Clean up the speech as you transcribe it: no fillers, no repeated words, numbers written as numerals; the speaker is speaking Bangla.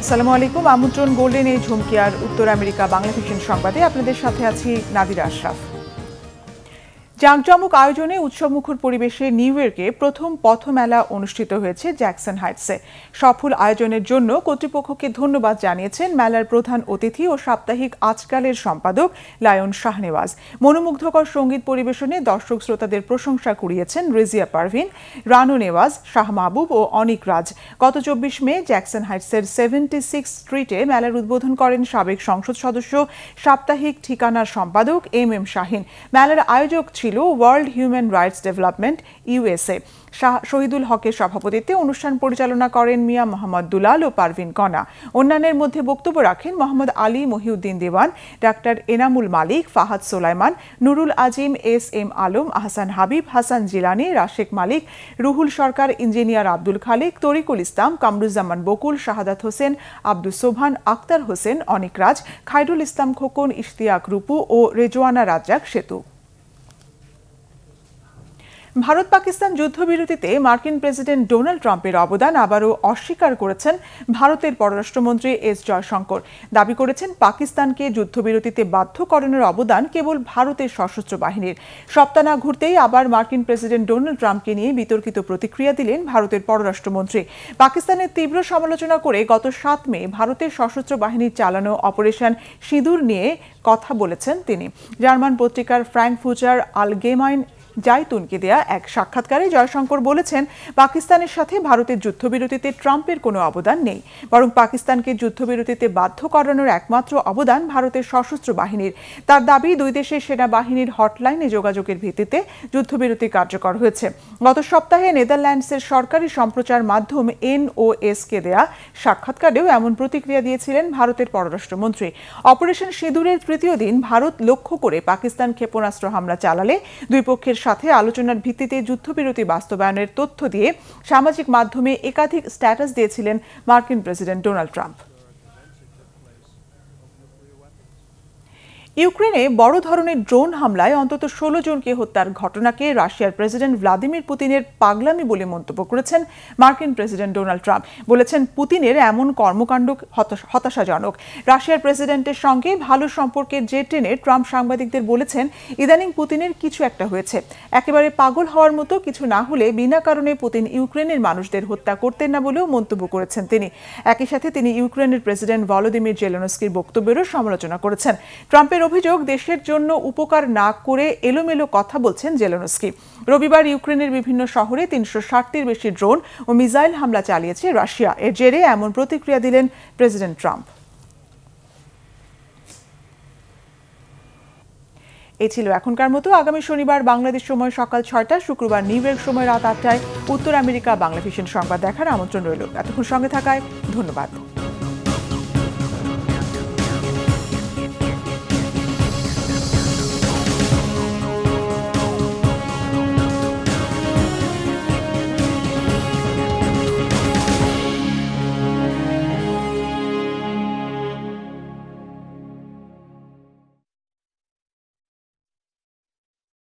আসসালামু আলাইকুম। আমন্ত্রণ গোল্ডেন এই ঝুমকি আর উত্তর আমেরিকা বাংলা ভিশন সংবাদে আপনাদের সাথে আছি নাদিরা আশরাফ। জাঁকজমক আয়োজনে উৎসবমুখর পরিবেশে নিউ ইয়র্কে প্রথম পথমেলা অনুষ্ঠিত হয়েছে জ্যাকসন হাইটসে। সফল আয়োজনের জন্য কর্তৃপক্ষকে ধন্যবাদ জানিয়েছেন মেলার প্রধান অতিথি ও সাপ্তাহিক আজকালের সম্পাদক লায়ন শাহনেওয়াজ। মনোমুগ্ধকর সঙ্গীত পরিবেশনে দর্শক শ্রোতাদের প্রশংসা কুড়িয়েছেন রেজিয়া পারভিন, রানু নেওয়াজ, শাহ মাহবুব ও অনিক রাজ। গত 24 মে জ্যাকসন হাইটসের 76 স্ট্রিটে মেলার উদ্বোধন করেন সাবেক সংসদ সদস্য, সাপ্তাহিক ঠিকানার সম্পাদক এম শাহিন। মেলার আয়োজক ছিল world human rights development USA. Shahidul হকের সভাপতিত্বে অনুষ্ঠান পরিচালনা করেন মিয়া মোহাম্মদ দুলাল ও পারভিন কণা। অন্যান্যের মধ্যে বক্তব্য রাখেন মোহাম্মদ আলী মহিউদ্দিন দেওয়ান, ডাক্তার এনামুল মালিক, ফাহাদ সোলাইমান, নুরুল আজিম, এম আলম, আহসান হাবিব, হাসান জিলানি, রাশেক মালিক, রুহুল সরকার, ইঞ্জিনিয়ার আব্দুল খালিক, তরিকুল ইসলাম, কামরুজ্জামান বকুল, শাহাদাত হোসেন, আব্দুল সোবহান, আক্তার হোসেন, অনিক রাজ, খায়রুল ইসলাম খোকন, ইশতিয়াক রূপু ও রেজওয়ানা রাজ্জাক সেতু। ভারত পাকিস্তান যুদ্ধবিরতিতে মার্কিন প্রেসিডেন্ট ডোনাল্ড ট্রাম্পের অবদান আবারও অস্বীকার করেছেন ভারতের পররাষ্ট্রমন্ত্রী এস জয়শঙ্কর। দাবি করেছেন পাকিস্তানকে যুদ্ধবিরতিতে বাধ্য করানোর অবদান কেবল ভারতের সশস্ত্র বাহিনীর। সপ্তাহ না ঘুরতেই আবার মার্কিন প্রেসিডেন্ট ডোনাল্ড ট্রাম্পকে নিয়ে বিতর্কিত প্রতিক্রিয়া দিলেন ভারতের পররাষ্ট্রমন্ত্রী। পাকিস্তানের তীব্র সমালোচনা করে গত 7 মে ভারতের সশস্ত্র বাহিনীর চালানো অপারেশন সিঁদুর নিয়ে কথা বলেছেন তিনি। জার্মান পত্রিকার ফ্র্যাঙ্কফুর্টার আলগেমাইন জাইতুনকে দেয়া এক সাক্ষাৎকারে জয়শঙ্কর বলেছেন, পাকিস্তানের সাথে ভারতের যুদ্ধবিরতিতে ট্রাম্পের কোনো অবদান নেই, বরং পাকিস্তানকে যুদ্ধবিরতিতে বাধ্য করানোর একমাত্র অবদান ভারতের সশস্ত্র বাহিনীর। তার দাবি, দুই দেশের সেনাবাহিনীর হটলাইনে যোগাযোগের ভিত্তিতে যুদ্ধবিরতি কার্যকর হয়েছে। গত সপ্তাহে নেদারল্যান্ডসের সরকারি সম্প্রচার মাধ্যম NOS-কে দেয়া সাক্ষাৎকারেও এমন প্রতিক্রিয়া দিয়েছিলেন ভারতের পররাষ্ট্রমন্ত্রী। অপারেশন সিঁদুরের তৃতীয় দিন ভারত লক্ষ্য করে পাকিস্তান ক্ষেপণাস্ত্র হামলা চালালে দুই পক্ষের সাথে আলোচনার ভিত্তিতে যুদ্ধবিরতি বাস্তবায়নের তথ্য দিয়ে সামাজিক মাধ্যমে একাধিক স্ট্যাটাস দিয়েছিলেন মার্কিন প্রেসিডেন্ট ডোনাল্ড ট্রাম্প। ইউক্রেনে বড় ধরনের ড্রোন হামলায় অন্তত 16 জনকে হত্যার ঘটনাকে রাশিয়ার প্রেসিডেন্ট ভ্লাদিমির পুতিনের পাগলামি বলে মন্তব্য করেছেন মার্কিন প্রেসিডেন্ট ডোনাল্ড ট্রাম্প। বলেছেন, পুতিনের এমন কর্মকাণ্ড হতাশাজনক। রাশিয়ার প্রেসিডেন্টের সঙ্গে ভালো সম্পর্কের জের টেনে ট্রাম্প সাংবাদিকদের বলেছেন, ইদানিং পুতিনের কিছু একটা হয়েছে। একেবারে পাগল হওয়ার মতো কিছু না হলে বিনা কারণে পুতিন ইউক্রেনের মানুষদের হত্যা করতেন না বলেও মন্তব্য করেছেন তিনি। একই সাথে তিনি ইউক্রেনের প্রেসিডেন্ট ভলোদিমির জেলেনস্কির বক্তব্যেরও সমালোচনা করেছেন। ট্রাম্পের অভিযোগ, দেশের জন্য উপকার না করে এলোমেলো কথা বলছেন জেলেনস্কি। রবিবার ইউক্রেনের বিভিন্ন শহরে 360টির বেশি ড্রোন ও মিসাইল হামলা চালিয়েছে রাশিয়া। এর জেরে এমন প্রতিক্রিয়া দিলেন প্রেসিডেন্ট ট্রাম্প। এই ছিল এখনকার মতো। আগামী শনিবার বাংলাদেশ সময় সকাল 6টা, শুক্রবার নিউ ইয়র্ক সময় রাত 8টায় উত্তর আমেরিকা বাংলা ভিশন সংবাদ দেখার আমন্ত্রণ রইল। এতক্ষণ সঙ্গে থাকায় ধন্যবাদ।